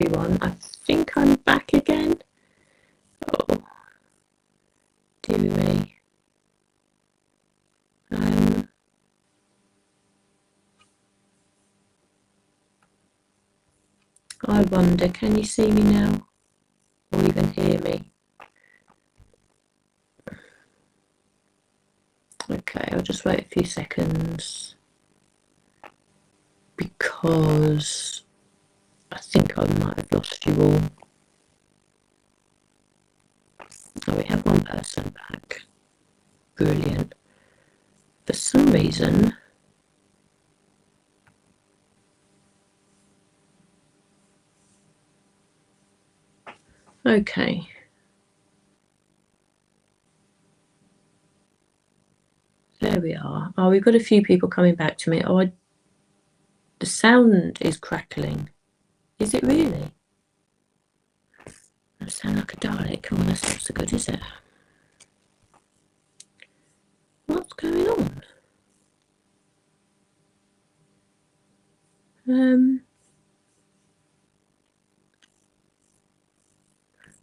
everyone. I think I'm back again. Oh, dear me. I wonder, can you see me now? Or even hear me? Okay, I'll just wait a few seconds. Because I think I might have lost you all. Oh, we have one person back. Brilliant. For some reason, okay. There we are. Oh, we've got a few people coming back to me. Oh, the sound is crackling. Is it really? I sound like a Dalek. Come on, that's not so good, is it? What's going on?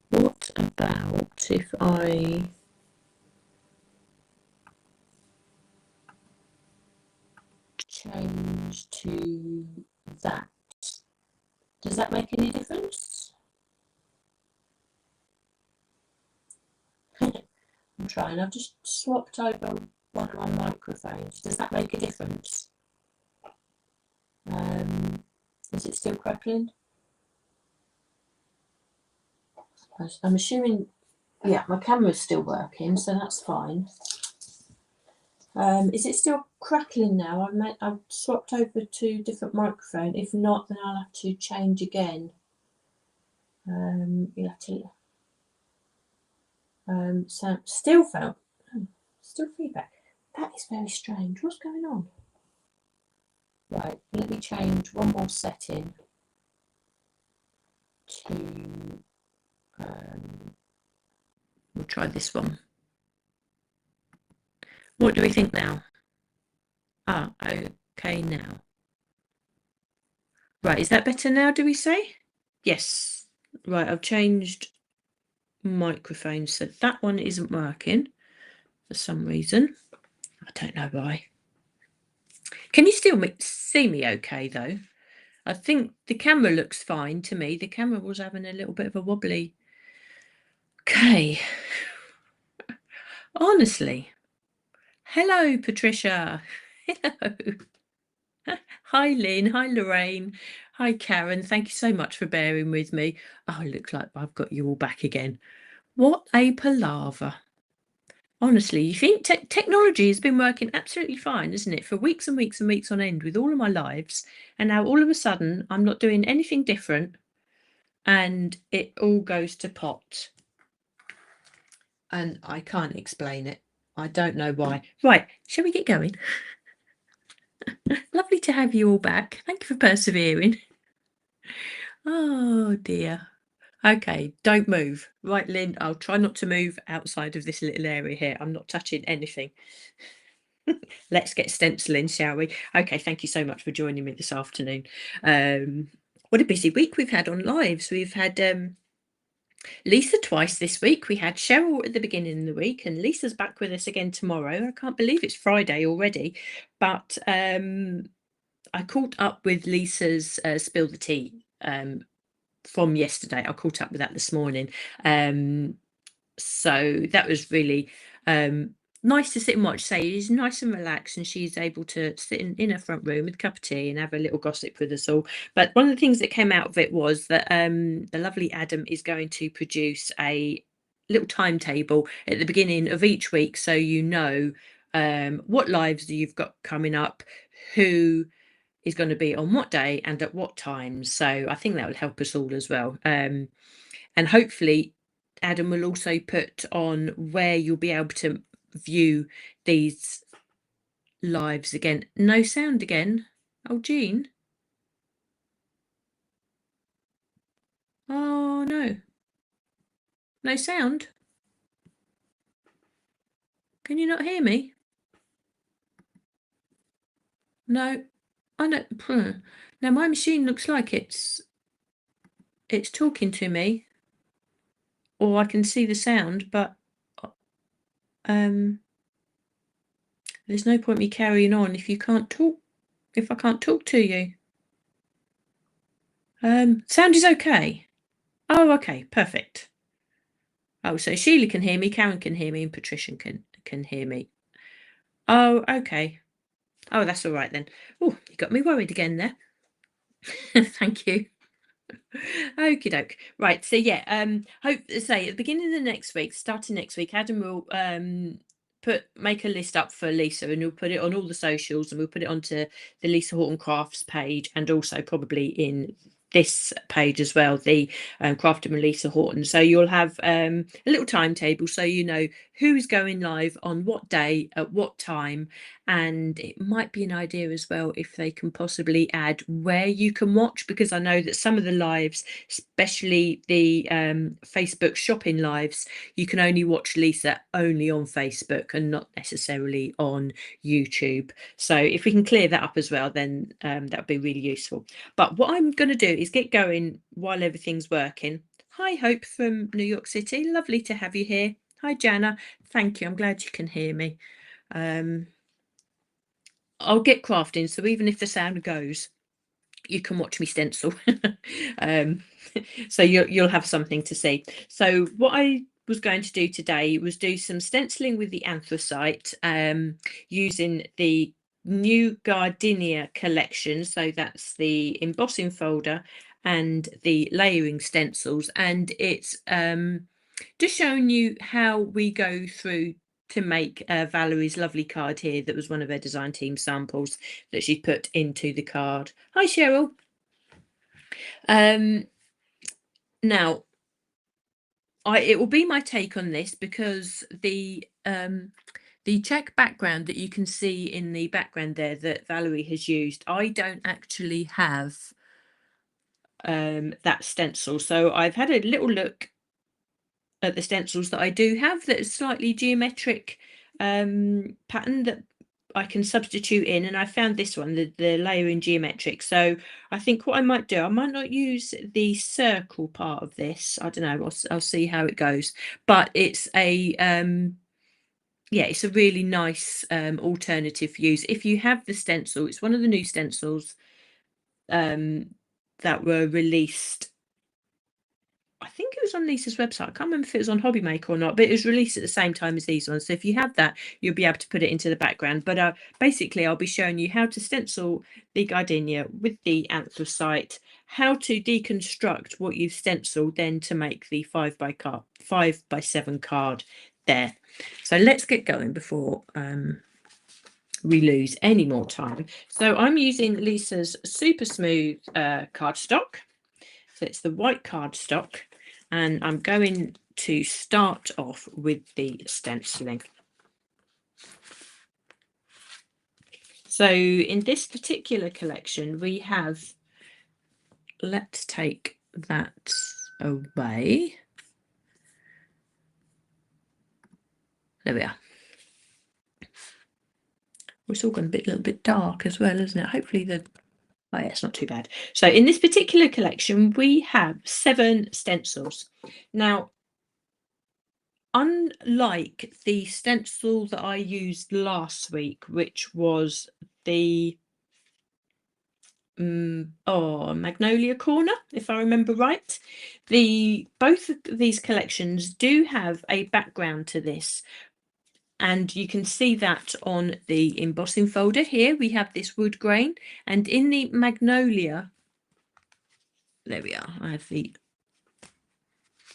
What about if I change to that? Does that make any difference? I'm trying. I've just swapped over one of my microphones. Does that make a difference? Is it still crackling? I'm assuming, yeah, my camera's still working, so that's fine. Is it still crackling now? I've swapped over to different microphone. If not, then I'll have to change again. You'll have to. So still feedback. That is very strange. What's going on? Right, let me change one more setting to. We'll try this one. What do we think now? Ah, okay now. Right, is that better now, do we say? Yes. Right, I've changed microphones, so that one isn't working for some reason. I don't know why. Can you still see me okay, though? I think the camera looks fine to me. The camera was having a little bit of a wobbly. Okay. Honestly. Hello, Patricia. Hello. Hi, Lynn. Hi, Lorraine. Hi, Karen. Thank you so much for bearing with me. Oh, it looks like I've got you all back again. What a palaver. Honestly, you think technology has been working absolutely fine, isn't it? For weeks and weeks and weeks on end with all of my lives. And now all of a sudden, I'm not doing anything different. And it all goes to pot. And I can't explain it. I don't know why. Right, shall we get going? Lovely to have you all back. Thank you for persevering. Oh dear. Okay, don't move. Right, Lynn, I'll try not to move outside of this little area here. I'm not touching anything. Let's get stenciling, shall we? Okay, thank you so much for joining me this afternoon. What a busy week we've had on lives. We've had Lisa twice this week. We had Cheryl at the beginning of the week, and Lisa's back with us again tomorrow. I can't believe it's Friday already, but I caught up with Lisa's Spill the Tea from yesterday. I caught up with that this morning. So that was really nice to sit and watch. Say she's nice and relaxed, and she's able to sit in her front room with a cup of tea and have a little gossip with us all. But one of the things that came out of it was that the lovely Adam is going to produce a little timetable at the beginning of each week, so you know what lives you've got coming up, who is going to be on what day and at what time. So I think that will help us all as well. And hopefully Adam will also put on where you'll be able to view these lives again. No sound again. Oh, Jean. Oh, no. No sound. Can you not hear me? No. I don't. Now, my machine looks like it's it's talking to me, or I can see the sound, but there's no point me carrying on if you can't talk, if I can't talk to you. Sound is okay. Oh, okay, perfect. Oh, so Sheila can hear me, Karen can hear me, and Patricia can hear me. Oh, okay. Oh, that's all right then. Oh, you got me worried again there. Thank you. Okie doke. Right. So yeah, hope to say at the beginning of the next week, starting next week, Adam will make a list up for Lisa, and we'll put it on all the socials, and we'll put it onto the Lisa Horton Crafts page, and also probably in this page as well, the Crafted with Lisa Horton. So you'll have a little timetable, so you know who's going live on what day at what time, and it might be an idea as well if they can possibly add where you can watch, because I know that some of the lives, especially the Facebook shopping lives, you can only watch Lisa only on Facebook and not necessarily on YouTube. So if we can clear that up as well, then that would be really useful. But what I'm going to do is get going while everything's working. Hi, Hope from New York City. Lovely to have you here. Hi, Jana. Thank you. I'm glad you can hear me. I'll get crafting, so even if the sound goes, you can watch me stencil. So you'll have something to see. So what I was going to do today was do some stenciling with the anthracite, using the new Gardenia collection. So that's the embossing folder and the layering stencils, and it's just showing you how we go through to make Valerie's lovely card here. That was one of her design team samples that she put into the card. Hi, Cheryl. Now, it will be my take on this, because the check background that you can see in the background there that Valerie has used, I don't actually have that stencil. So I've had a little look at the stencils that I do have that is slightly geometric pattern that I can substitute in, and I found this one, the layering geometric. So I think what I might do, I might not use the circle part of this. I don't know. I'll see how it goes. But it's a yeah, it's a really nice alternative for use if you have the stencil. It's one of the new stencils that were released. I think it was on Lisa's website. I can't remember if it was on Hobby Maker or not, but it was released at the same time as these ones. So if you have that, you'll be able to put it into the background. But basically, I'll be showing you how to stencil the Gardenia with the anthracite, how to deconstruct what you've stenciled, then to make the 5x7 card there. So let's get going before we lose any more time. So I'm using Lisa's super smooth cardstock. So it's the white cardstock, and I'm going to start off with the stenciling. So in this particular collection, we have, let's take that away. There we are. It's all gone a little bit dark as well, isn't it? Hopefully oh, yeah, it's not too bad. So in this particular collection, we have 7 stencils. Now, unlike the stencil that I used last week, which was the Magnolia Corner, if I remember right, both of these collections do have a background to this. And you can see that on the embossing folder here. We have this wood grain, and in the Magnolia, there we are. I have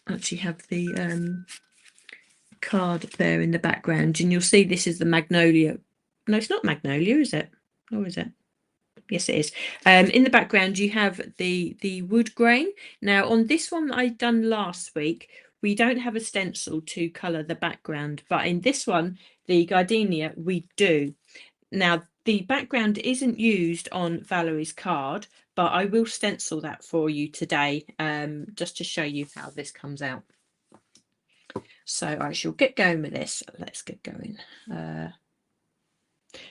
actually have the card there in the background, and you'll see this is the Magnolia. No, it's not Magnolia, is it? Or is it? Yes, it is. In the background, you have the wood grain. Now, on this one that I'd done last week, we don't have a stencil to colour the background, but in this one, the Gardenia, we do. Now, the background isn't used on Valerie's card, but I will stencil that for you today, just to show you how this comes out. So I shall get going with this. Let's get going.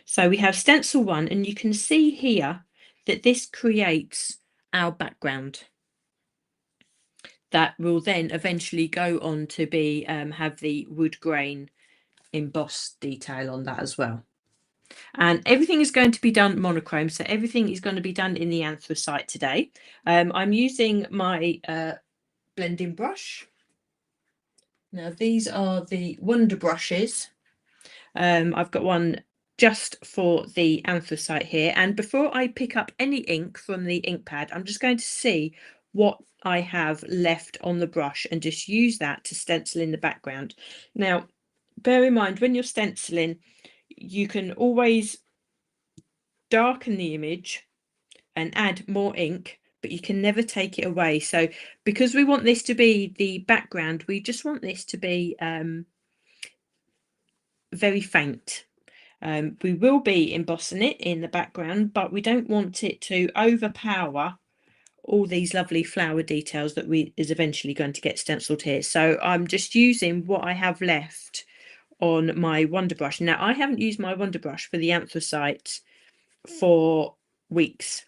So we have stencil 1, and you can see here that this creates our background. that will then eventually go on to be have the wood grain embossed detail on that as well. And everything is going to be done monochrome, so everything is going to be done in the anthracite today. I'm using my blending brush. Now these are the Wonder brushes. I've got one just for the anthracite here, and before I pick up any ink from the ink pad, I'm just going to see what I have left on the brush and just use that to stencil in the background. Now bear in mind, when you're stenciling, you can always darken the image and add more ink, but you can never take it away. So because we want this to be the background, we just want this to be very faint. We will be embossing it in the background, but we don't want it to overpower all these lovely flower details that is eventually going to get stenciled here. So I'm just using what I have left on my Wonder brush. Now I haven't used my Wonder brush for the anthracite for weeks,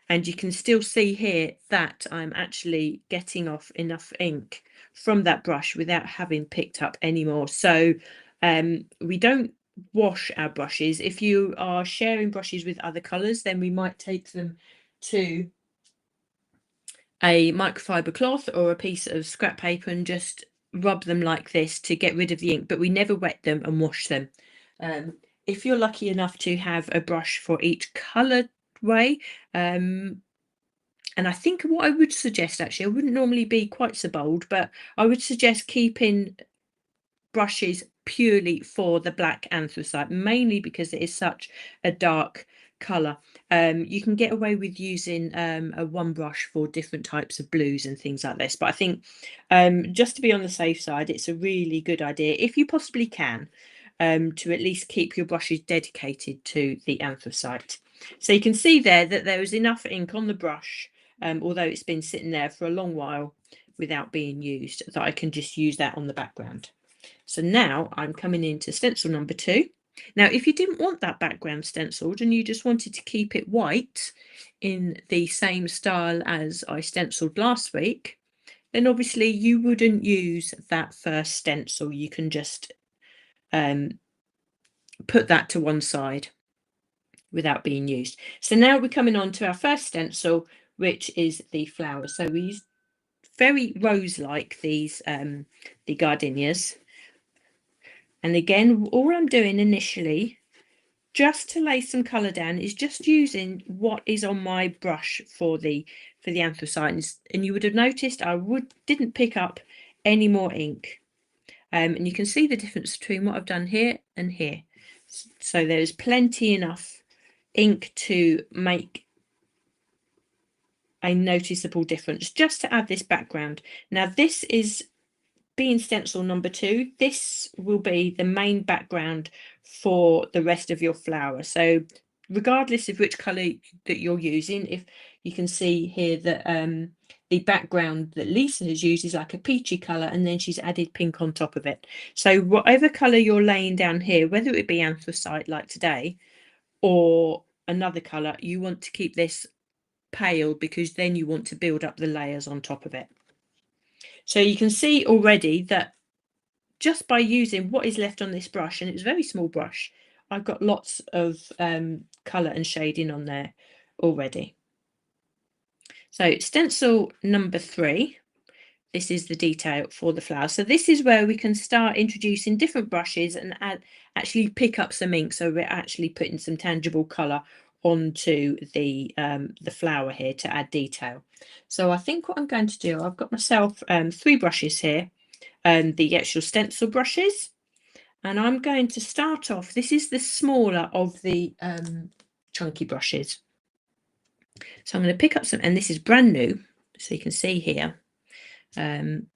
and you can still see here that I'm actually getting off enough ink from that brush without having picked up any more. So we don't wash our brushes. If you are sharing brushes with other colors, then we might take them to a microfiber cloth or a piece of scrap paper and just rub them like this to get rid of the ink, but we never wet them and wash them. If you're lucky enough to have a brush for each color way, and I think what I would suggest, actually, I wouldn't normally be quite so bold, but I would suggest keeping brushes purely for the black anthracite, mainly because it is such a dark color. You can get away with using a one brush for different types of blues and things like this, but I think just to be on the safe side, it's a really good idea, if you possibly can, to at least keep your brushes dedicated to the anthracite. So you can see there that there is enough ink on the brush, although it's been sitting there for a long while without being used, that I can just use that on the background. So now I'm coming into stencil number 2. Now, if you didn't want that background stenciled and you just wanted to keep it white in the same style as I stenciled last week, then obviously you wouldn't use that first stencil. You can just put that to one side without being used. So now we're coming on to our first stencil, which is the flower. So we use very rose-like these, the gardenias. And again, all I'm doing initially, just to lay some colour down, is just using what is on my brush for the anthracite. And you would have noticed I didn't pick up any more ink. And you can see the difference between what I've done here and here. So there's plenty enough ink to make a noticeable difference, just to add this background. Now this is being stencil number 2. This will be the main background for the rest of your flower. So regardless of which color that you're using, if you can see here that the background that Lisa has used is like a peachy color, and then she's added pink on top of it. So whatever color you're laying down here, whether it be anthracite like today or another color, you want to keep this pale, because then you want to build up the layers on top of it. So you can see already that just by using what is left on this brush, and it's a very small brush, I've got lots of colour and shading on there already. So stencil number 3, this is the detail for the flower. So this is where we can start introducing different brushes and actually pick up some ink, so we're actually putting some tangible colour onto the flower here to add detail. So I think what I'm going to do, I've got myself 3 brushes here, the actual stencil brushes, and I'm going to start off, this is the smaller of the chunky brushes. So I'm going to pick up some, and this is brand new, so you can see here. I'm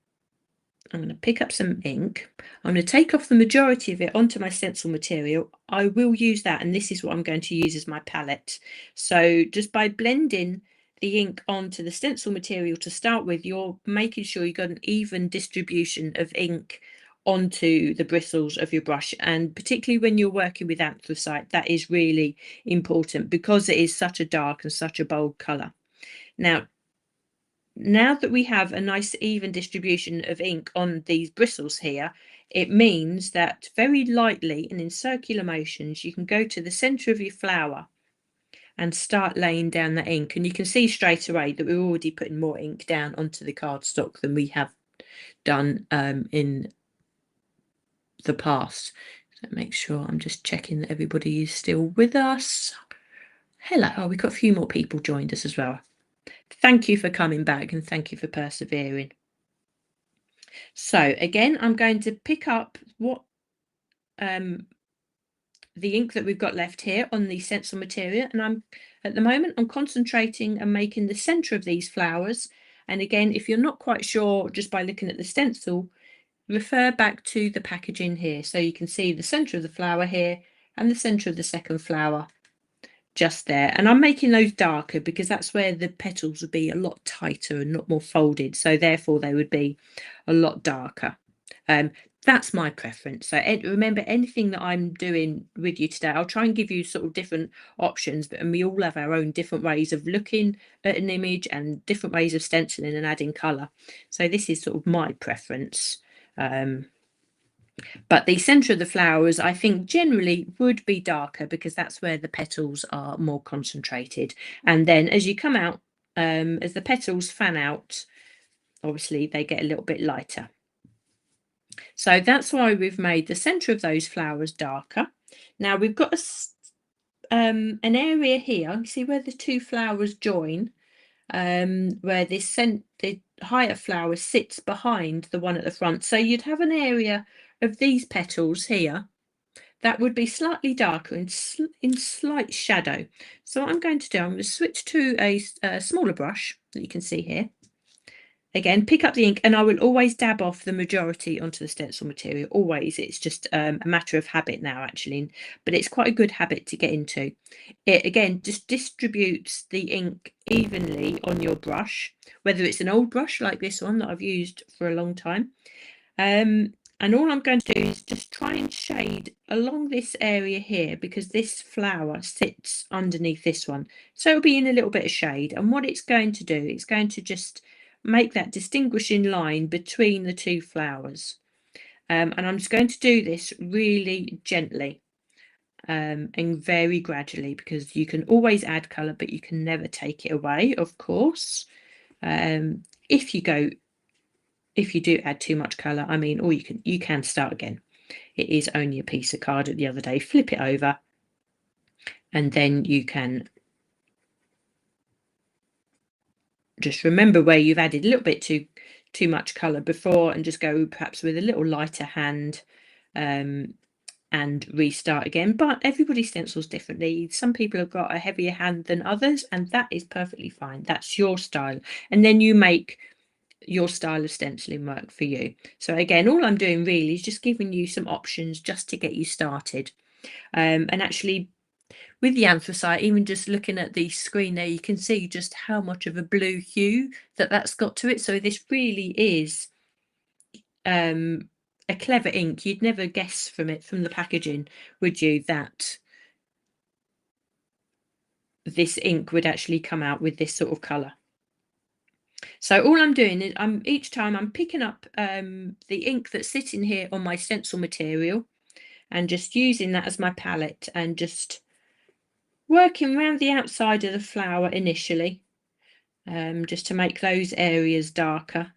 going to pick up some ink. I'm going to take off the majority of it onto my stencil material. I will use that, and this is what I'm going to use as my palette. So just by blending the ink onto the stencil material to start with, you're making sure you've got an even distribution of ink onto the bristles of your brush, and particularly when you're working with anthracite, that is really important because it is such a dark and such a bold color. Now now that we have a nice even distribution of ink on these bristles here, it means that very lightly and in circular motions, you can go to the center of your flower and start laying down the ink. And you can see straight away that we're already putting more ink down onto the cardstock than we have done in the past. So make sure I'm just checking that everybody is still with us. Hello. Oh, we've got a few more people joined us as well. Thank you for coming back and thank you for persevering. So again, I'm going to pick up what the ink that we've got left here on the stencil material, and at the moment I'm concentrating and making the center of these flowers. And again, if you're not quite sure just by looking at the stencil, refer back to the packaging here, so you can see the center of the flower here and the center of the second flower just there. And I'm making those darker because that's where the petals would be a lot tighter and not more folded, so therefore they would be a lot darker. That's my preference. So remember, anything that I'm doing with you today, I'll try and give you sort of different options, and we all have our own different ways of looking at an image and different ways of stenciling and adding colour. So this is sort of my preference. But the centre of the flowers, I think, generally would be darker because that's where the petals are more concentrated. And then as you come out, as the petals fan out, obviously they get a little bit lighter. So that's why we've made the centre of those flowers darker. Now we've got an area here, you see where the two flowers join, where the higher flower sits behind the one at the front. So you'd have an area of these petals here that would be slightly darker in slight shadow. So what I'm going to do, I'm going to switch to a smaller brush that you can see here. Again, pick up the ink, and I will always dab off the majority onto the stencil material. Always. It's just a matter of habit now, actually, but it's quite a good habit to get into. It, again, just distributes the ink evenly on your brush, whether it's an old brush like this one that I've used for a long time. And all I'm going to do is just try and shade along this area here, because this flower sits underneath this one. So it'll be in a little bit of shade. And what it's going to do, it's going to just make that distinguishing line between the two flowers. And I'm just going to do this really gently and very gradually, because you can always add colour, but you can never take it away, of course. If you do add too much colour, I mean, or you can start again. It is only a piece of card at the other day. Flip it over, and then you can just remember where you've added a little bit too much colour before, and just go perhaps with a little lighter hand and restart again. But everybody stencils differently. Some people have got a heavier hand than others, and that is perfectly fine. That's your style, and then you make your style of stenciling work for you. So again, all I'm doing really is just giving you some options just to get you started. And actually, with the anthracite, even just looking at the screen there, you can see just how much of a blue hue that's got to it. So this really is a clever ink. You'd never guess from the packaging, would you, that this ink would actually come out with this sort of colour. So all I'm doing is each time I'm picking up the ink that's sitting here on my stencil material and just using that as my palette and just working around the outside of the flower initially, just to make those areas darker,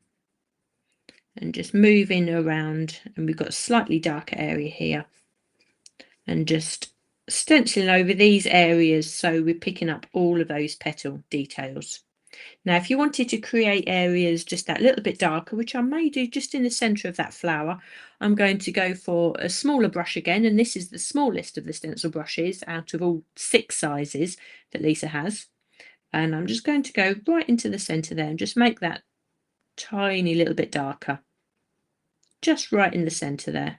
and just moving around. And we've got a slightly darker area here, and just stenciling over these areas so we're picking up all of those petal details. Now, if you wanted to create areas just that little bit darker, which I may do just in the centre of that flower, I'm going to go for a smaller brush again, and this is the smallest of the stencil brushes out of all 6 sizes that Lisa has. And I'm just going to go right into the centre there and just make that tiny little bit darker, just right in the centre there.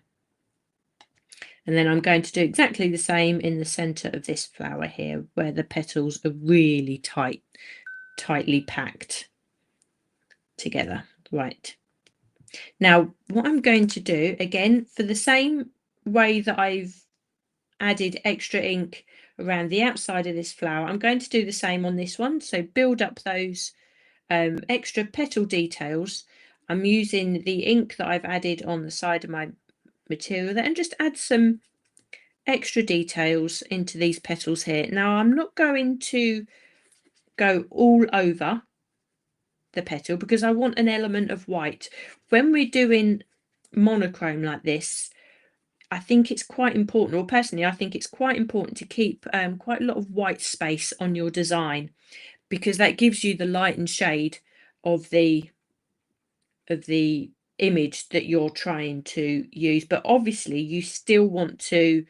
And then I'm going to do exactly the same in the centre of this flower here, where the petals are really tightly packed together. Right. Now, what I'm going to do, again, for the same way that I've added extra ink around the outside of this flower, I'm going to do the same on this one. So build up those extra petal details, I'm using the ink that I've added on the side of my material there, and just add some extra details into these petals here. Now I'm not going to go all over the petal because I want an element of white. When we're doing monochrome like this, I think it's quite important, or personally I think it's quite important to keep quite a lot of white space on your design, because that gives you the light and shade of the image that you're trying to use. But obviously you still want to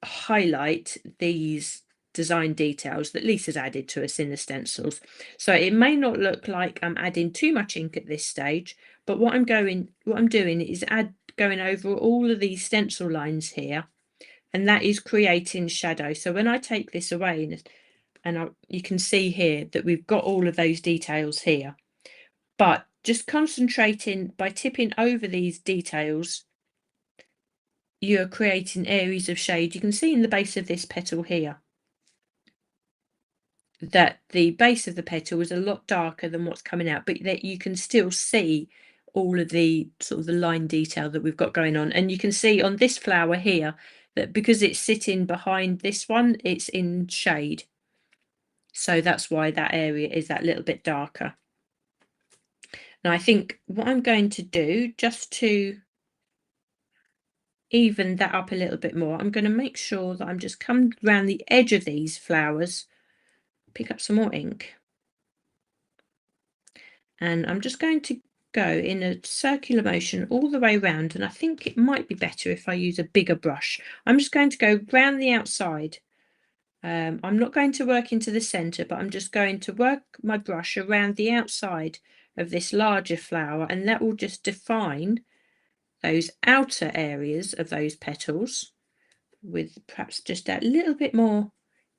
highlight these design details that Lisa's added to us in the stencils. So it may not look like I'm adding too much ink at this stage, but what I'm doing is going over all of these stencil lines here, and that is creating shadow. So when I take this away, you can see here that we've got all of those details here, but just concentrating by tipping over these details, you're creating areas of shade. You can see in the base of this petal here that the base of the petal is a lot darker than what's coming out, but that you can still see all of the sort of the line detail that we've got going on. And you can see on this flower here that because it's sitting behind this one, it's in shade. So that's why that area is that little bit darker. Now I think what I'm going to do, just to even that up a little bit more, I'm going to make sure that I'm just coming around the edge of these flowers, pick up some more ink, and I'm just going to go in a circular motion all the way around. And I think it might be better if I use a bigger brush. I'm just going to go round the outside. I'm not going to work into the center, but I'm just going to work my brush around the outside of this larger flower, and that will just define those outer areas of those petals with perhaps just a little bit more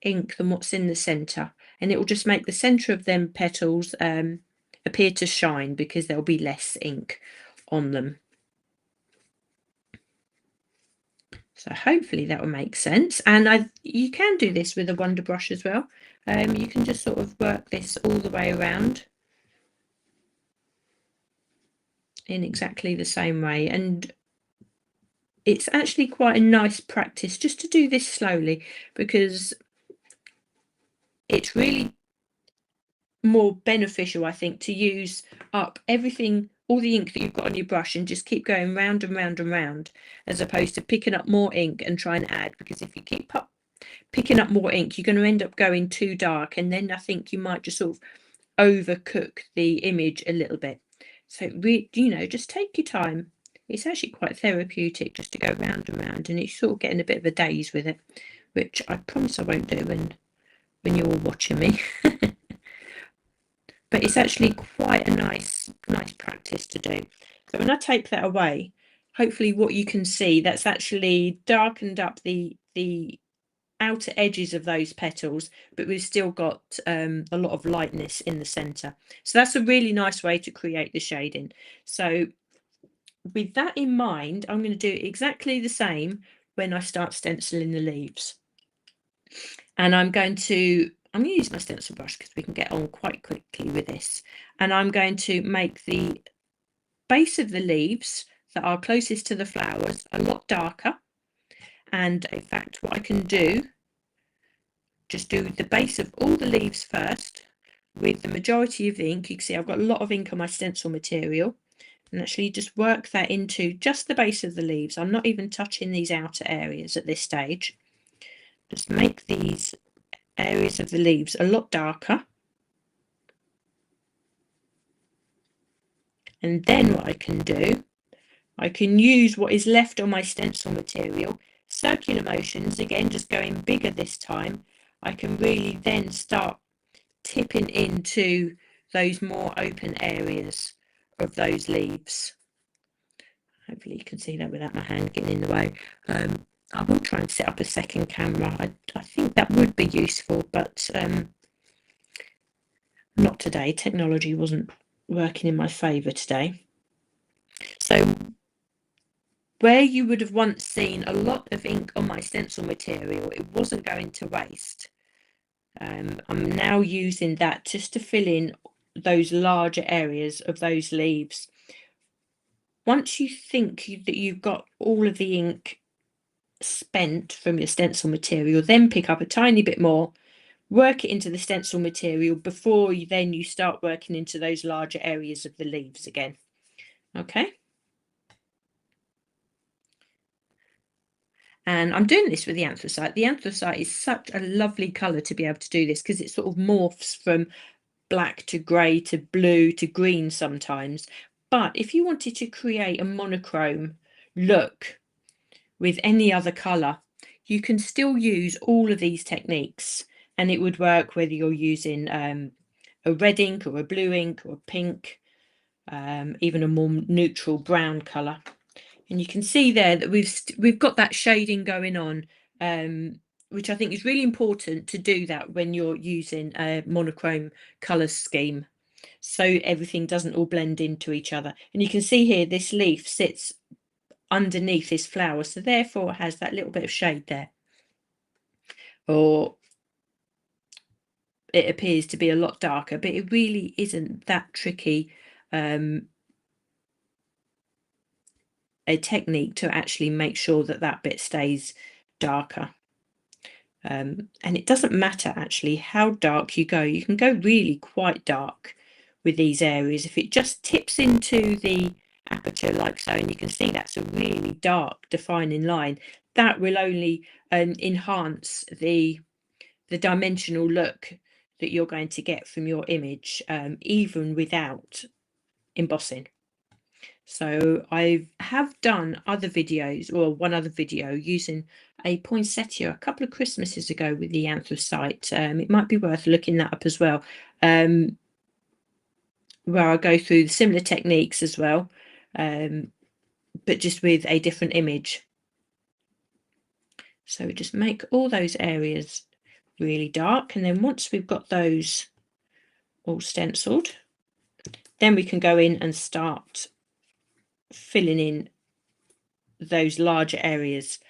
ink than what's in the center, and it will just make the center of them petals appear to shine because there'll be less ink on them. So hopefully that will make sense. And you can do this with a wonder brush as well. You can just sort of work this all the way around in exactly the same way, and it's actually quite a nice practice just to do this slowly, because it's really more beneficial, I think, to use up everything, all the ink that you've got on your brush, and just keep going round and round and round, as opposed to picking up more ink and trying to add, because if you keep picking up more ink, you're going to end up going too dark, and then I think you might just sort of overcook the image a little bit. So just take your time. It's actually quite therapeutic just to go round and round, and you're sort of getting a bit of a daze with it, which I promise I won't do when you're all watching me. But it's actually quite a nice practice to do. So when I take that away, hopefully what you can see, that's actually darkened up the outer edges of those petals, but we've still got a lot of lightness in the center. So that's a really nice way to create the shading. So with that in mind, I'm going to do exactly the same when I start stenciling the leaves. And I'm going to use my stencil brush because we can get on quite quickly with this. And I'm going to make the base of the leaves that are closest to the flowers a lot darker. And in fact, what I can do, just do the base of all the leaves first with the majority of the ink. You can see I've got a lot of ink on my stencil material, and actually just work that into just the base of the leaves. I'm not even touching these outer areas at this stage. Just make these areas of the leaves a lot darker. And then what I can do, I can use what is left on my stencil material, circular motions, again just going bigger this time. I can really then start tipping into those more open areas of those leaves. Hopefully you can see that without my hand getting in the way. I will try and set up a second camera. I think that would be useful, but not today. Technology wasn't working in my favour today. So where you would have once seen a lot of ink on my stencil material, it wasn't going to waste. I'm now using that just to fill in those larger areas of those leaves. Once you think that you've got all of the ink spent from your stencil material, then pick up a tiny bit more, work it into the stencil material before you start working into those larger areas of the leaves again. Okay. And I'm doing this with the anthracite. The anthracite is such a lovely colour to be able to do this, because it sort of morphs from black to grey to blue to green sometimes. But if you wanted to create a monochrome look with any other colour, you can still use all of these techniques, and it would work whether you're using a red ink or a blue ink or a pink, even a more neutral brown colour. And you can see there that we've got that shading going on, which I think is really important to do that when you're using a monochrome colour scheme, so everything doesn't all blend into each other. And you can see here this leaf sits underneath this flower, so therefore it has that little bit of shade there, or it appears to be a lot darker, but it really isn't that tricky a technique to actually make sure that that bit stays darker. And it doesn't matter actually how dark you go. You can go really quite dark with these areas. If it just tips into the aperture like so, and you can see that's a really dark defining line, that will only enhance the dimensional look that you're going to get from your image, even without embossing. So I have done other videos, or one other video using a poinsettia a couple of Christmases ago with the anthracite. It might be worth looking that up as well, where I go through the similar techniques as well, but just with a different image. So just make all those areas really dark, and then once we've got those all stenciled, then we can go in and start filling in those larger areas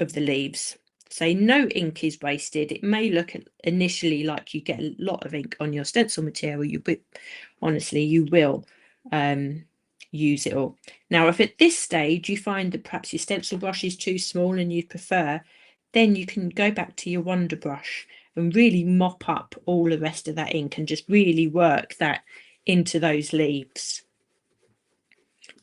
of the leaves. So no ink is wasted. It may look initially like you get a lot of ink on your stencil material, but honestly you will use it all. Now if at this stage you find that perhaps your stencil brush is too small and you'd prefer, then you can go back to your wonder brush and really mop up all the rest of that ink and just really work that into those leaves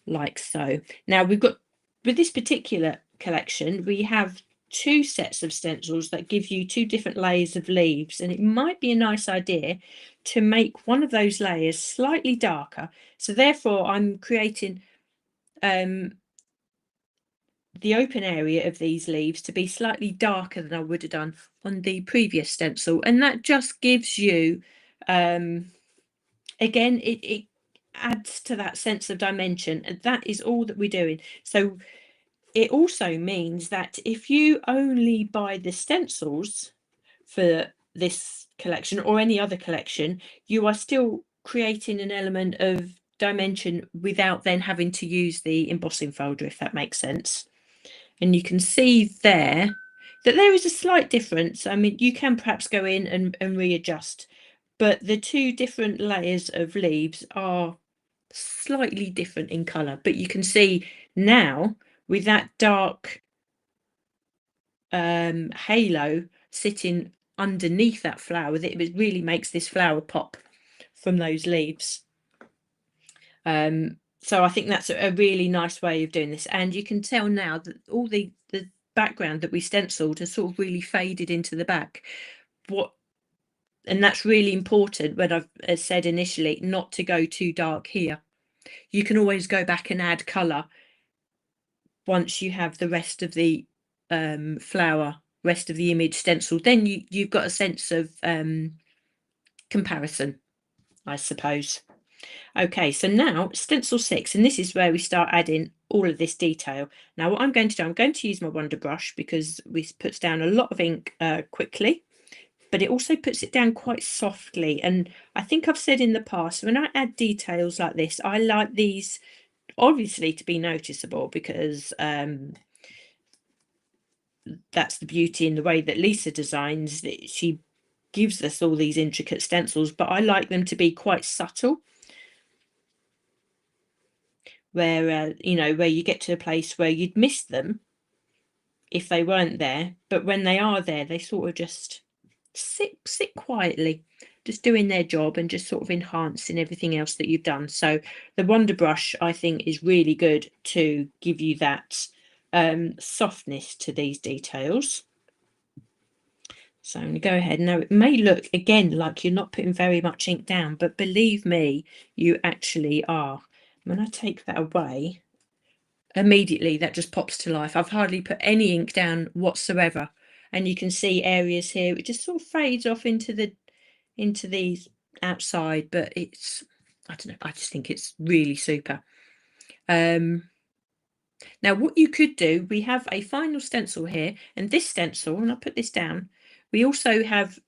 like so. Now we've got, with this particular collection, we have two sets of stencils that give you two different layers of leaves, and it might be a nice idea to make one of those layers slightly darker. So therefore I'm creating the open area of these leaves to be slightly darker than I would have done on the previous stencil, and that just gives you again, it adds to that sense of dimension, and that is all that we're doing. So it also means that if you only buy the stencils for this collection or any other collection, you are still creating an element of dimension without then having to use the embossing folder, if that makes sense. And you can see there that there is a slight difference. I mean, you can perhaps go in and readjust, but the two different layers of leaves are slightly different in colour. But you can see now with that dark halo sitting underneath that flower, that it really makes this flower pop from those leaves. So I think that's a really nice way of doing this, and you can tell now that all the background that we stenciled has sort of really faded into the back. And that's really important when I've said initially not to go too dark here. You can always go back and add colour once you have the rest of the flower, rest of the image stenciled. Then you've got a sense of comparison, I suppose. Okay, so now stencil 6, and this is where we start adding all of this detail. Now what I'm going to do, I'm going to use my wonder brush because this puts down a lot of ink quickly, but it also puts it down quite softly. And I think I've said in the past, when I add details like this, I like these obviously to be noticeable, because that's the beauty in the way that Lisa designs. She gives us all these intricate stencils, but I like them to be quite subtle, where you know, where you get to a place where you'd miss them if they weren't there, but when they are there, they sort of just sit quietly, just doing their job and just sort of enhancing everything else that you've done. So the Wonder Brush, I think, is really good to give you that softness to these details. So I'm going to go ahead. Now, it may look, again, like you're not putting very much ink down, but believe me, you actually are. When I take that away, immediately that just pops to life. I've hardly put any ink down whatsoever. And you can see areas here, it just sort of fades off into these outside, but it's, I don't know, I just think it's really super. Now what you could do, we have a final stencil here, and this stencil, and I'll put this down, we also have,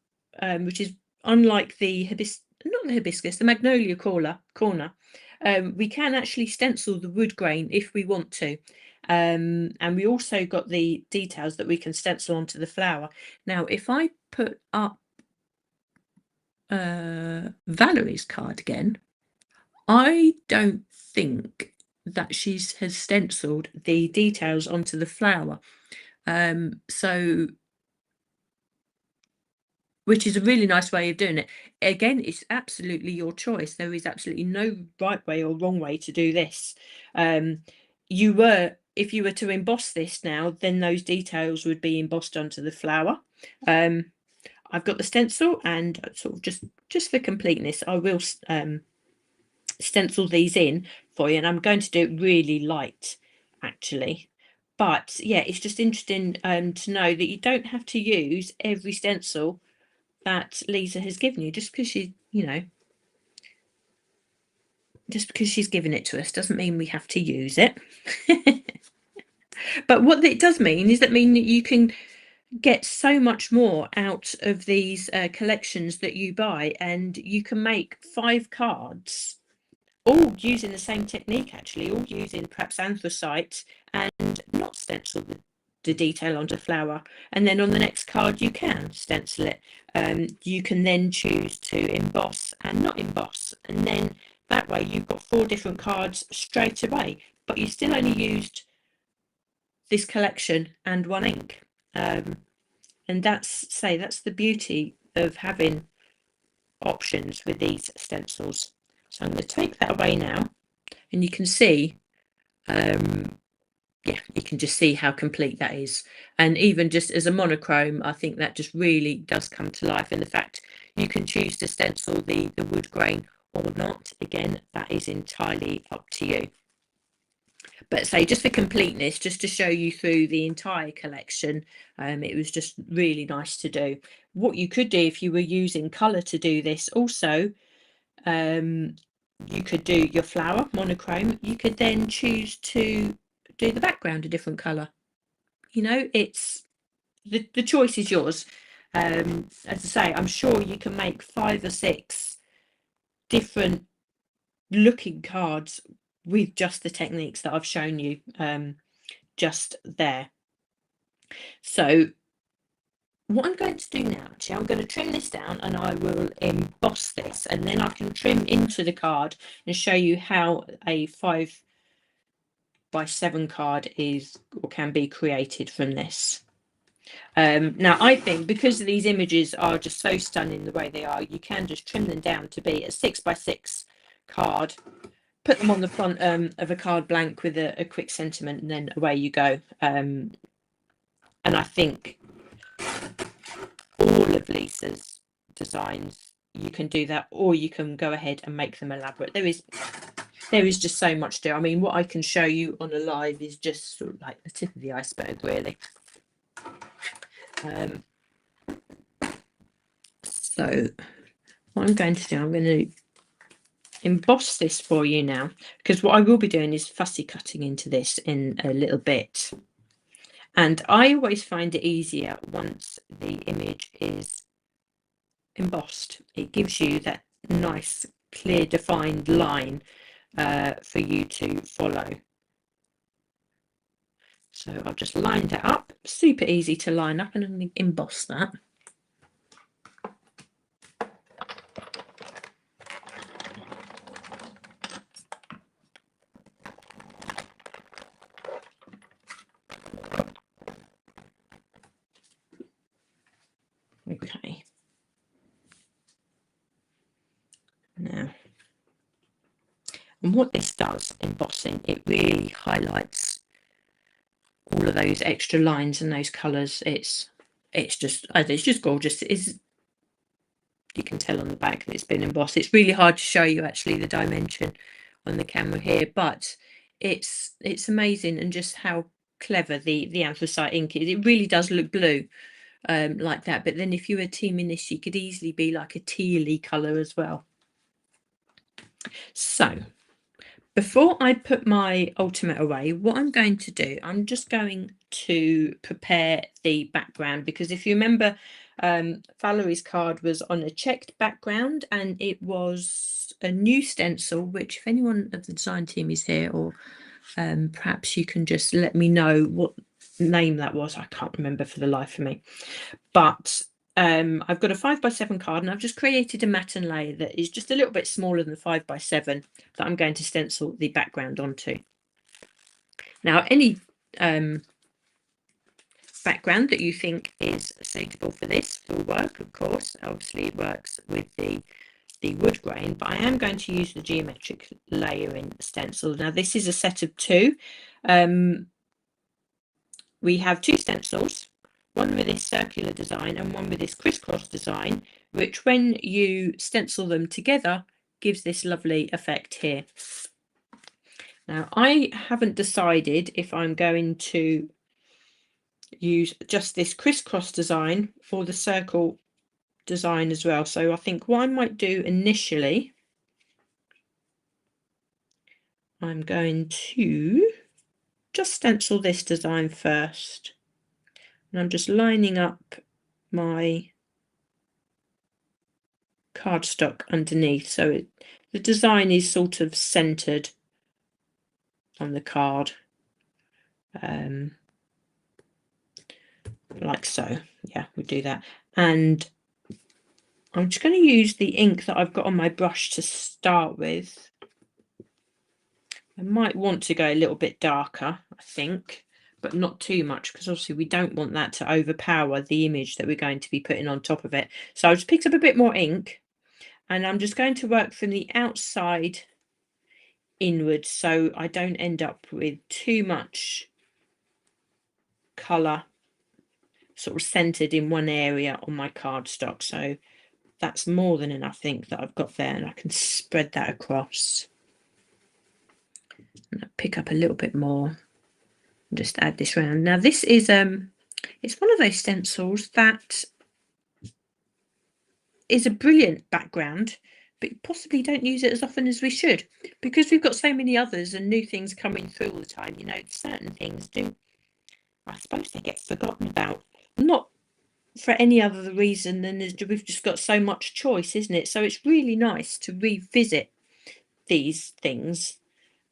which is unlike the hibiscus, the magnolia corner, we can actually stencil the wood grain if we want to. And we also got the details that we can stencil onto the flower. Now, if I put up Valerie's card again, I don't think that she has stenciled the details onto the flower. So, which is a really nice way of doing it. Again, it's absolutely your choice. There is absolutely no right way or wrong way to do this. If you were to emboss this now, then those details would be embossed onto the flower. I've got the stencil, and sort of just for completeness, I will stencil these in for you, and I'm going to do it really light, actually. But yeah, it's just interesting to know that you don't have to use every stencil that Lisa has given you. Just because she, you know, just because she's given it to us doesn't mean we have to use it. But what it does mean is that you can get so much more out of these collections that you buy, and you can make 5 cards, all using the same technique, actually, all using perhaps anthracite, and not stencil the detail onto flower, and then on the next card you can stencil it. You can then choose to emboss and not emboss, and then that way you've got 4 different cards straight away, but you still only used this collection and 1 ink. And that's the beauty of having options with these stencils. So I'm going to take that away now, and you can see, yeah, you can just see how complete that is. And even just as a monochrome, I think that just really does come to life. And the fact you can choose to stencil the wood grain or not, again, that is entirely up to you. But say, just for completeness, just to show you through the entire collection, it was just really nice to do. What you could do if you were using colour to do this also, you could do your flower monochrome. You could then choose to do the background a different colour. You know, it's the choice is yours. As I say, I'm sure you can make 5 or 6 different looking cards with just the techniques that I've shown you just there. So what I'm going to do now, actually, I'm going to trim this down, and I will emboss this, and then I can trim into the card and show you how a 5x7 card is or can be created from this. Now, I think because these images are just so stunning the way they are, you can just trim them down to be a 6x6 card, put them on the front of a card blank with a quick sentiment, and then away you go. And I think all of Lisa's designs, you can do that, or you can go ahead and make them elaborate. There is just so much to do. I mean, what I can show you on a live is just sort of like the tip of the iceberg, really. So what I'm going to do, I'm going to emboss this for you now, because what I will be doing is fussy cutting into this in a little bit. And I always find it easier once the image is embossed. It gives you that nice, clear, defined line for you to follow. So I've just lined it up. Super easy to line up, and I'm going to emboss that. Okay. Now, and what this does, embossing, it really highlights all of those extra lines and those colours. It's just gorgeous. You can tell on the back that it's been embossed. It's really hard to show you actually the dimension on the camera here, but it's amazing, and just how clever the anthracite ink is. It really does look blue like that, but then if you were teaming this, you could easily be like a tealy colour as well. So before I put my Ultimate away, what I'm going to do, I'm just going to prepare the background, because if you remember, Valerie's card was on a checked background, and it was a new stencil, which if anyone of the design team is here, or perhaps you can just let me know what name that was. I can't remember for the life of me. But I've got a 5x7 card, and I've just created a matte and layer that is just a little bit smaller than 5x7 that I'm going to stencil the background onto. Now, any background that you think is suitable for this will work, of course. Obviously, it works with the wood grain, but I am going to use the geometric layering stencil. Now, this is a set of two. We have two stencils, one with this circular design and one with this crisscross design, which when you stencil them together gives this lovely effect here. Now, I haven't decided if I'm going to use just this crisscross design or the circle design as well. So I think what I might do initially, I'm going to just stencil this design first. And I'm just lining up my cardstock underneath, so the design is sort of centered on the card, like so. Yeah, we'll do that. And I'm just going to use the ink that I've got on my brush to start with. I might want to go a little bit darker, I think, but not too much, because obviously we don't want that to overpower the image that we're going to be putting on top of it. So I just picked up a bit more ink, and I'm just going to work from the outside inwards, so I don't end up with too much colour sort of centered in one area on my cardstock. So that's more than enough ink that I've got there, and I can spread that across. And I'll pick up a little bit more and just add this round. Now this is it's one of those stencils that is a brilliant background, but possibly don't use it as often as we should, because we've got so many others and new things coming through all the time. You know, certain things do, I suppose, they get forgotten about, not for any other reason than we've just got so much choice, isn't it? So it's really nice to revisit these things,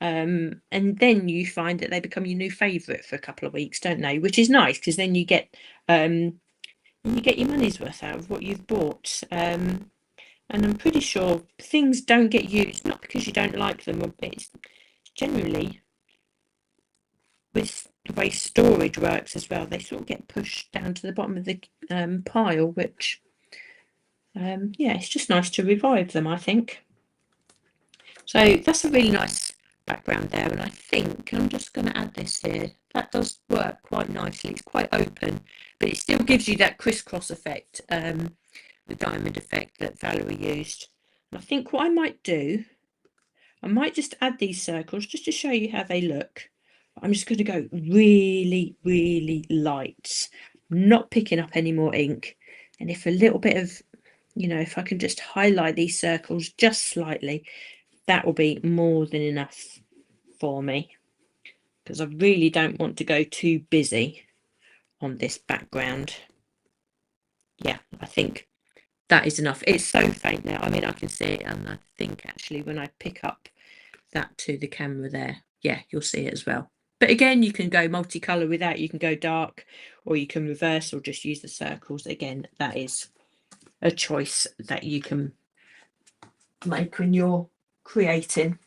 and then you find that they become your new favorite for a couple of weeks, don't they? Which is nice, because then you get your money's worth out of what you've bought. And I'm pretty sure things don't get used, not because you don't like them, it's generally with the way storage works as well. They sort of get pushed down to the bottom of the pile, which, yeah, it's just nice to revive them, I think. So that's a really nice background there, and I think I'm just going to add this here. That does work quite nicely. It's quite open, but it still gives you that crisscross effect, the diamond effect that Valerie used. And I think what I might do, I might just add these circles just to show you how they look. I'm just going to go really, really light, not picking up any more ink. And if a little bit of, you know, if I can just highlight these circles just slightly, that will be more than enough for me, because I really don't want to go too busy on this background. Yeah, I think that is enough. It's so faint now. I mean, I can see it, and I think actually when I pick up that to the camera there, yeah, you'll see it as well. But again, you can go multicolour with that. You can go dark, or you can reverse, or just use the circles. Again, that is a choice that you can make when you're creating.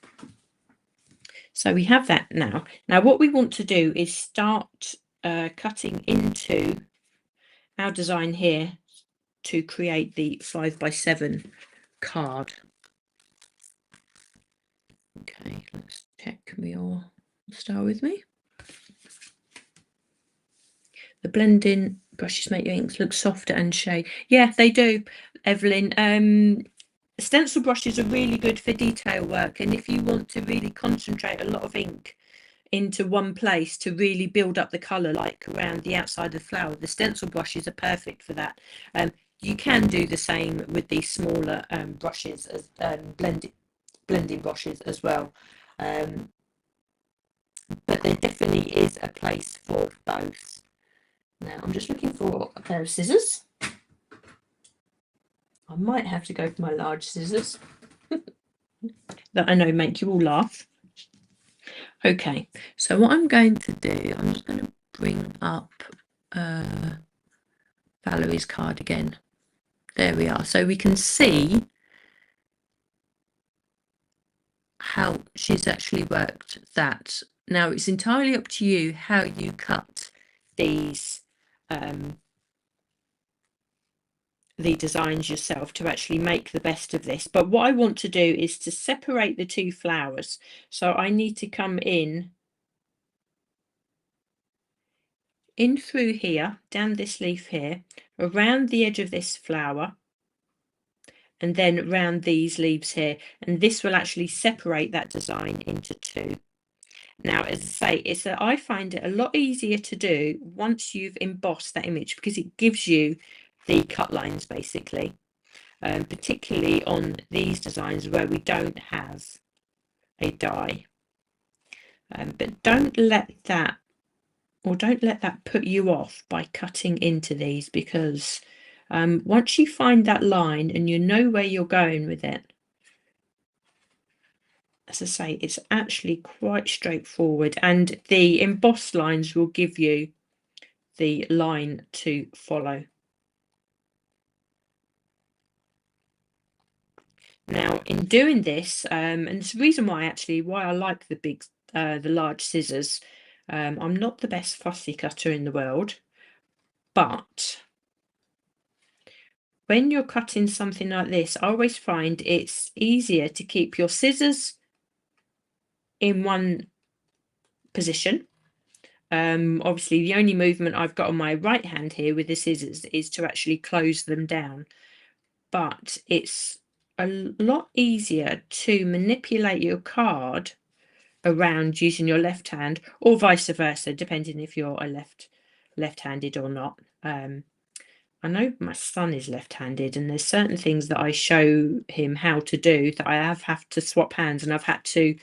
So we have that now. Now what we want to do is start cutting into our design here to create the 5x7 card. Okay, let's check. Can we all start with me? The blending brushes make your inks look softer and shade. Yeah, they do, Evelyn. Stencil brushes are really good for detail work, and if you want to really concentrate a lot of ink into one place to really build up the colour, like around the outside of the flower, the stencil brushes are perfect for that. You can do the same with these smaller brushes, as blending brushes as well. But there definitely is a place for both. Now I'm just looking for a pair of scissors. I might have to go for my large scissors that I know make you all laugh. Okay, so what I'm going to do, I'm just going to bring up Valerie's card again. There we are. So we can see how she's actually worked that. Now it's entirely up to you how you cut these the designs yourself to actually make the best of this. But what I want to do is to separate the two flowers. So I need to come in through here, down this leaf here, around the edge of this flower, and then around these leaves here, and this will actually separate that design into two. Now, as I say, I find it a lot easier to do once you've embossed that image, because it gives you the cut lines basically, particularly on these designs where we don't have a die. But don't let that put you off by cutting into these, because once you find that line and you know where you're going with it, as I say, it's actually quite straightforward, and the embossed lines will give you the line to follow. Now, in doing this, and it's the reason why I like the large scissors. I'm not the best fussy cutter in the world, but when you're cutting something like this, I always find it's easier to keep your scissors in one position. Obviously, the only movement I've got on my right hand here with the scissors is to actually close them down, but it's a lot easier to manipulate your card around using your left hand, or vice versa, depending if you're a left-handed or not. I know my son is left-handed, and there's certain things that I show him how to do that I have to swap hands, and I've had to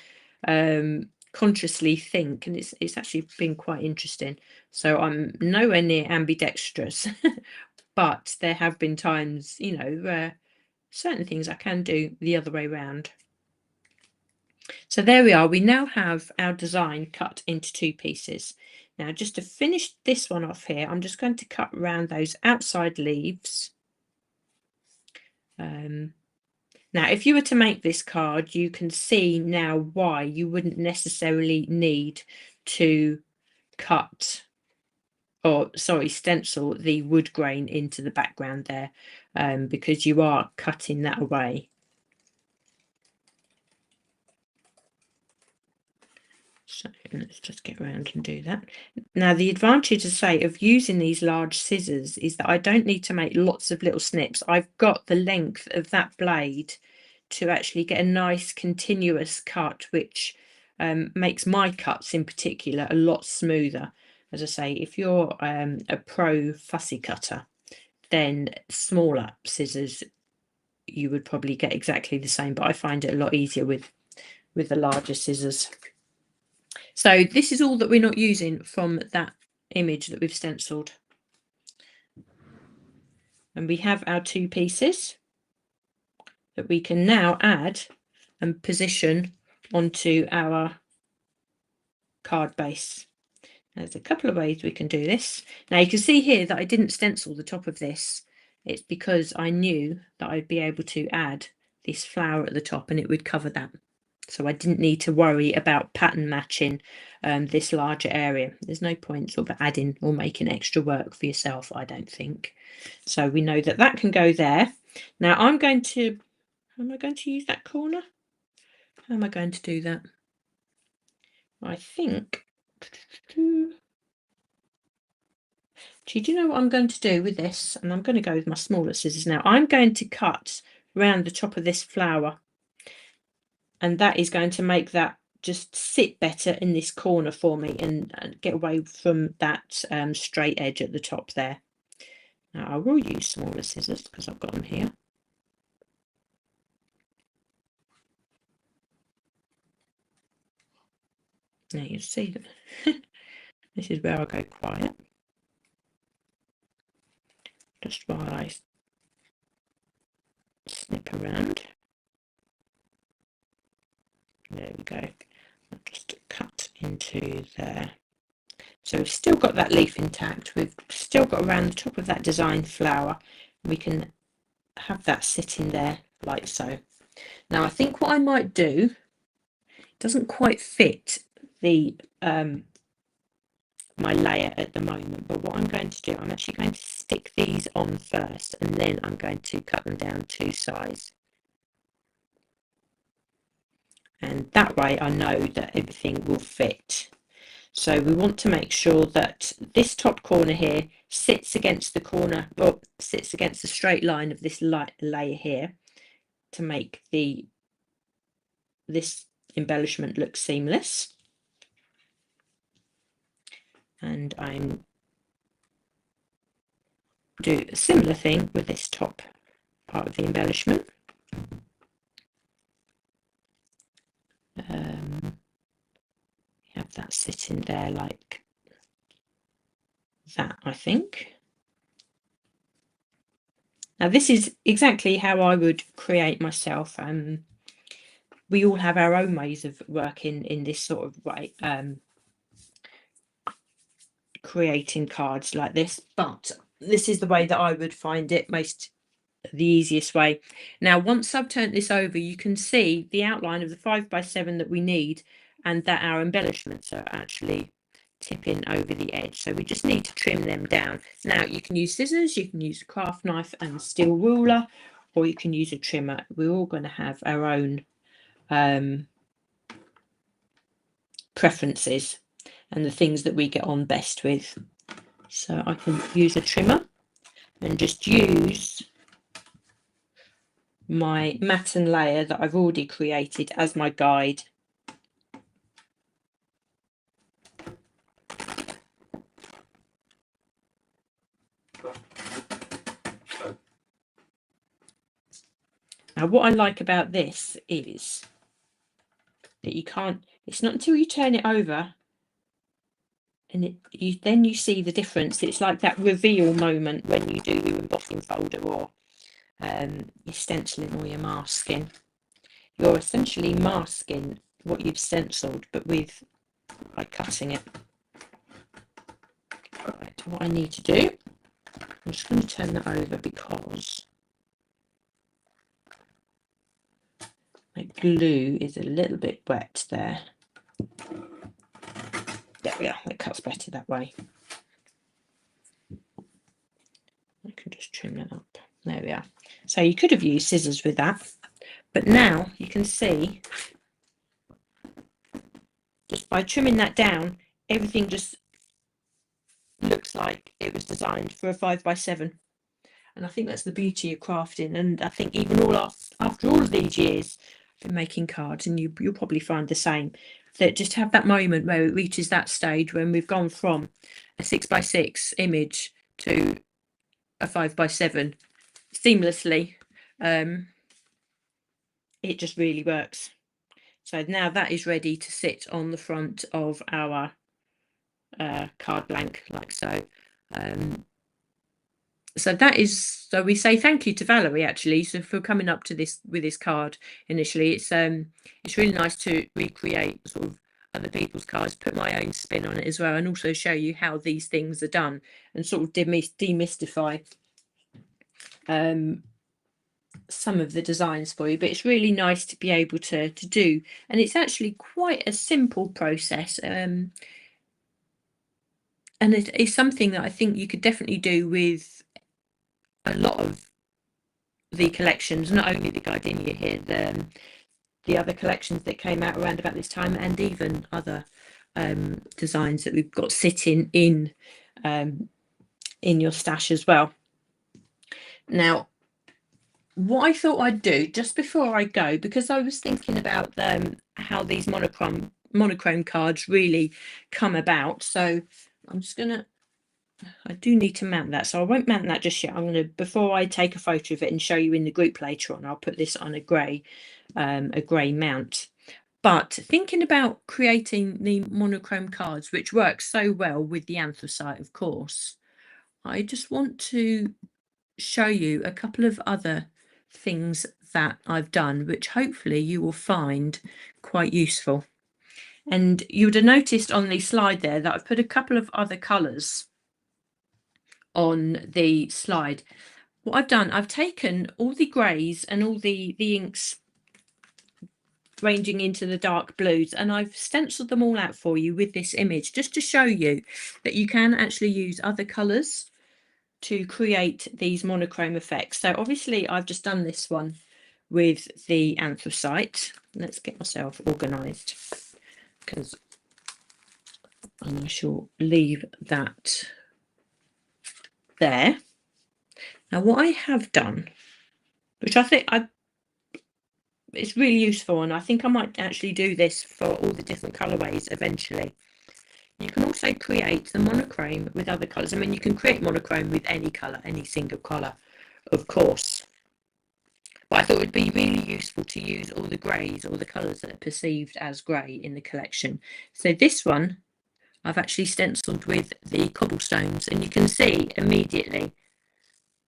consciously think, and it's actually been quite interesting. So I'm nowhere near ambidextrous, but there have been times, you know, certain things I can do the other way around. So there we are. We now have our design cut into two pieces. Now, just to finish this one off here, I'm just going to cut around those outside leaves. Now, if you were to make this card, you can see now why you wouldn't necessarily need to stencil the wood grain into the background there, because you are cutting that away. So let's just get around and do that. Now, the advantage, as I say, of using these large scissors is that I don't need to make lots of little snips. I've got the length of that blade to actually get a nice continuous cut, which makes my cuts in particular a lot smoother. As I say, if you're a pro fussy cutter, then smaller scissors, you would probably get exactly the same, but I find it a lot easier with the larger scissors. So this is all that we're not using from that image that we've stenciled. And we have our two pieces that we can now add and position onto our card base. There's a couple of ways we can do this. Now you can see here that I didn't stencil the top of this. It's because I knew that I'd be able to add this flower at the top and it would cover that. So I didn't need to worry about pattern matching this larger area. There's no point sort of adding or making extra work for yourself, I don't think. So we know that that can go there. Now I'm going to, am I going to use that corner? How am I going to do that? I think, do you know what I'm going to do with this? And I'm going to go with my smaller scissors now. I'm going to cut around the top of this flower, and that is going to make that just sit better in this corner for me and get away from that straight edge at the top there. Now I will use smaller scissors because I've got them here. Now you see that this is where I go quiet, just while I snip around. There we go. I'll just cut into there. So we've still got that leaf intact. We've still got around the top of that designed flower. We can have that sitting there like so. Now I think what I might do, doesn't quite fit the my layer at the moment, but what I'm going to do, I'm actually going to stick these on first, and then I'm going to cut them down 2 sides. And that way I know that everything will fit. So we want to make sure that this top corner here sits against the corner, or sits against the straight line of this light layer here, to make this embellishment look seamless. And I'm do a similar thing with this top part of the embellishment. Have that sitting there like that, I think. Now this is exactly how I would create myself. We all have our own ways of working in this sort of way, creating cards like this, but this is the way that I would find it the easiest way. Now once I've turned this over, you can see the outline of the 5x7 that we need, and that our embellishments are actually tipping over the edge, so we just need to trim them down. Now you can use scissors, you can use a craft knife and steel ruler, or you can use a trimmer. We're all going to have our own preferences and the things that we get on best with. So I can use a trimmer and just use my matten layer that I've already created as my guide. Now what I like about this is that you can't, it's not until you turn it over and then you see the difference. It's like that reveal moment when you do your embossing folder or your stenciling or your masking. You're essentially masking what you've stenciled, but by cutting it. Right, what I need to do, I'm just going to turn that over because my glue is a little bit wet there. There we are, it cuts better that way. I can just trim that up. There we are. So you could have used scissors with that, but now you can see, just by trimming that down, everything just looks like it was designed for a 5x7. And I think that's the beauty of crafting. And I think even after all of these years of making cards, and you'll probably find the same, that just have that moment where it reaches that stage when we've gone from a 6x6 image to a 5x7 seamlessly. It just really works. So now that is ready to sit on the front of our card blank, like so. So we say thank you to Valerie actually, so for coming up to this with this card initially. It's really nice to recreate sort of other people's cards, put my own spin on it as well, and also show you how these things are done and sort of demystify some of the designs for you, but it's really nice to be able to do, and it's actually quite a simple process, and it is something that I think you could definitely do with a lot of the collections, not only the Gardenia here, the other collections that came out around about this time, and even other designs that we've got sitting in your stash as well. Now, what I thought I'd do just before I go, because I was thinking about how these monochrome cards really come about, so I'm just gonna, I do need to mount that, so I won't mount that just yet. I'm gonna, before I take a photo of it and show you in the group later on, I'll put this on a grey mount. But thinking about creating the monochrome cards, which works so well with the anthracite, of course, I just want to show you a couple of other things that I've done, which hopefully you will find quite useful. And you would have noticed on the slide there that I've put a couple of other colours on the slide. What I've done, I've taken all the greys and all the inks ranging into the dark blues, and I've stenciled them all out for you with this image, just to show you that you can actually use other colours to create these monochrome effects. So obviously I've just done this one with the anthracite. Let's get myself organised, and I shall leave that there. Now what I have done, which I think it's really useful, and I think I might actually do this for all the different colourways eventually. You can also create the monochrome with other colours. I mean, you can create monochrome with any colour, any single colour, of course. But I thought it would be really useful to use all the greys, or the colours that are perceived as grey in the collection. So this one, I've actually stenciled with the Cobblestones, and you can see immediately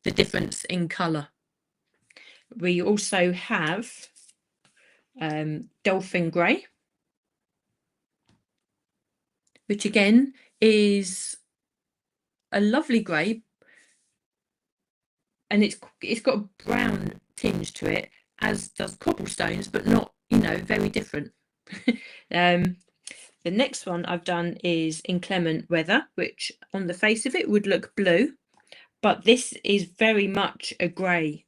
the difference in colour. We also have Dolphin Grey, which again is a lovely grey, and it's got a brown tinge to it, as does Cobblestones, but not, you know, very different. The next one I've done is Inclement Weather, which on the face of it would look blue, but this is very much a grey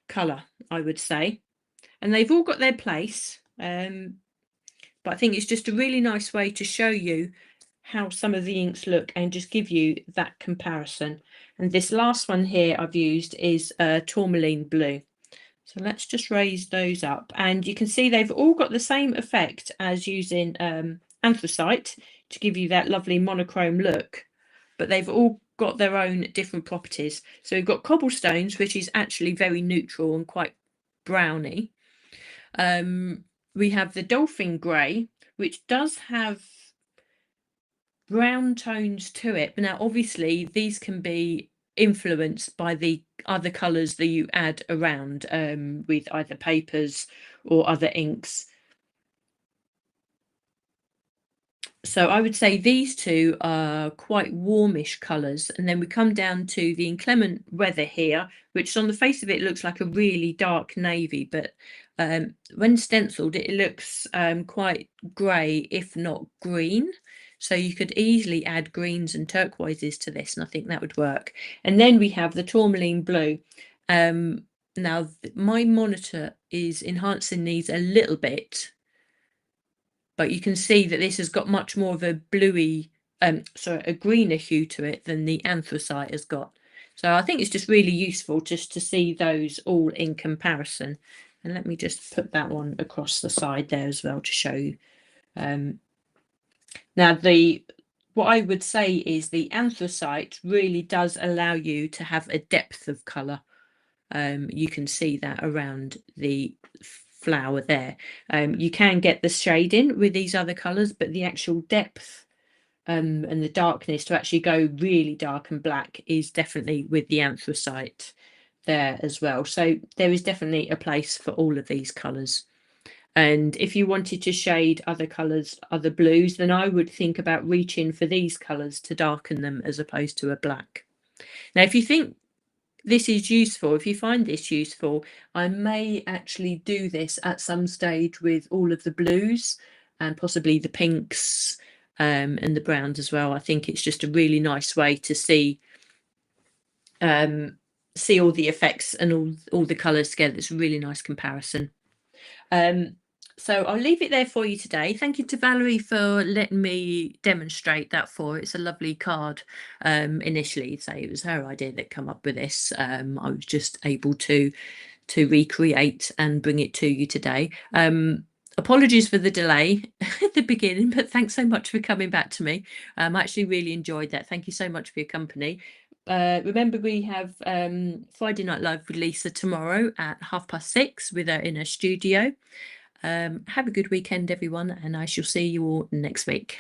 colour, I would say, and they've all got their place, but I think it's just a really nice way to show you how some of the inks look and just give you that comparison. And this last one here I've used is Tourmaline Blue. So let's just raise those up, and you can see they've all got the same effect as using anthracite to give you that lovely monochrome look, but they've all got their own different properties. So we've got Cobblestones, which is actually very neutral and quite browny. We have the Dolphin Grey, which does have brown tones to it, but now obviously these can be influenced by the other colours that you add around with either papers or other inks. So I would say these two are quite warmish colours, and then we come down to the Inclement Weather here, which on the face of it looks like a really dark navy, but when stenciled it looks quite grey, if not green. So you could easily add greens and turquoises to this, and I think that would work. And then we have the Tourmaline Blue. Now my monitor is enhancing these a little bit, but you can see that this has got much more of a bluey, a greener hue to it than the anthracite has got. So I think it's just really useful just to see those all in comparison. And let me just put that one across the side there as well to show you. Now what I would say is the anthracite really does allow you to have a depth of colour. You can see that around the flower there. You can get the shading with these other colours, but the actual depth and the darkness to actually go really dark and black is definitely with the anthracite there as well. So there is definitely a place for all of these colours. And if you wanted to shade other colours, other blues, then I would think about reaching for these colours to darken them as opposed to a black. Now, if you think this is useful, if you find this useful, I may actually do this at some stage with all of the blues and possibly the pinks and the browns as well. I think it's just a really nice way to see all the effects and all the colours together. It's a really nice comparison. So I'll leave it there for you today. Thank you to Valerie for letting me demonstrate that for her. It's a lovely card. Initially, so it was her idea that come up with this. I was just able to recreate and bring it to you today. Apologies for the delay at the beginning, but thanks so much for coming back to me. I actually really enjoyed that. Thank you so much for your company. Remember, we have Friday Night Live with Lisa tomorrow at 6:30 with her in her studio. Have a good weekend, everyone, and I shall see you all next week.